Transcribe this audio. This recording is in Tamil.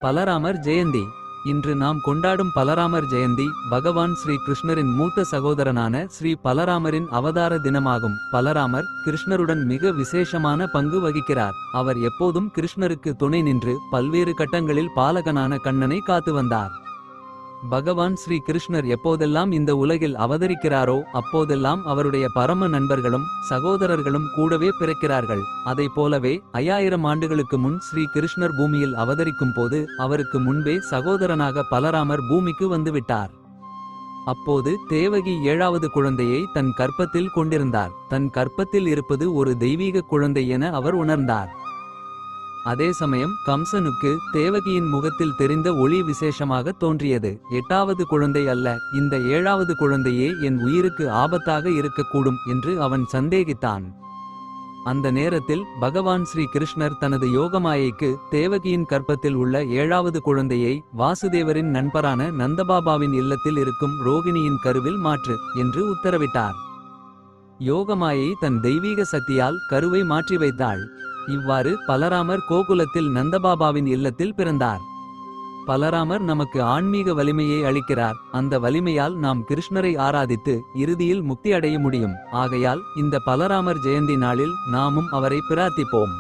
பலராமர் ஜெயந்தி. இன்று நாம் கொண்டாடும் பலராமர் ஜெயந்தி பகவான் ஸ்ரீ கிருஷ்ணரின் மூத்த சகோதரனான ஸ்ரீ பலராமரின் அவதார தினமாகும். பலராமர் கிருஷ்ணருடன் மிக விசேஷமான பங்கு வகிக்கிறார். அவர் எப்போதும் கிருஷ்ணருக்கு துணை நின்று பல்வேறு கட்டங்களில் பாலகனான கண்ணனை காத்து வந்தார். பகவான் ஸ்ரீ கிருஷ்ணர் எப்போதெல்லாம் இந்த உலகில் அவதரிக்கிறாரோ அப்போதெல்லாம் அவருடைய பரம நண்பர்களும் சகோதரர்களும் கூடவே பிறக்கிறார்கள். அதை போலவே 5000 ஆண்டுகளுக்கு முன் ஸ்ரீ கிருஷ்ணர் பூமியில் அவதரிக்கும் போது அவருக்கு முன்பே சகோதரனாக பலராமர் பூமிக்கு வந்துவிட்டார். அப்போது தேவகி 7வது குழந்தையை தன் கற்பத்தில் கொண்டிருந்தார். தன் கற்பத்தில் இருப்பது ஒரு தெய்வீக குழந்தை என அவர் உணர்ந்தார். அதே சமயம் கம்சனுக்கு தேவகியின் முகத்தில் தெரிந்த ஒளி விசேஷமாக தோன்றியது. 8வது குழந்தை அல்ல, இந்த 7வது குழந்தையே என் உயிருக்கு ஆபத்தாக இருக்கக்கூடும் என்று அவன் சந்தேகித்தான். அந்த நேரத்தில் பகவான் ஸ்ரீ கிருஷ்ணர் தனது யோகமாயைக்கு தேவகியின் கற்பத்தில் உள்ள 7வது குழந்தையை வாசுதேவரின் நண்பரான நந்தபாபாவின் இல்லத்தில் இருக்கும் ரோகிணியின் கருவில் மாற்று என்று உத்தரவிட்டார். யோகமாயை தன் தெய்வீக சக்தியால் கருவை மாற்றி வைத்தாள். இவ்வாறு பலராமர் கோகுலத்தில் நந்தபாபாவின் இல்லத்தில் பிறந்தார். பலராமர் நமக்கு ஆன்மீக வலிமையை அளிக்கிறார். அந்த வலிமையால் நாம் கிருஷ்ணரை ஆராதித்து இறுதியில் முக்தி அடைய முடியும். ஆகையால் இந்த பலராமர் ஜெயந்தி நாளில் நாமும் அவரை பிரார்த்திப்போம்.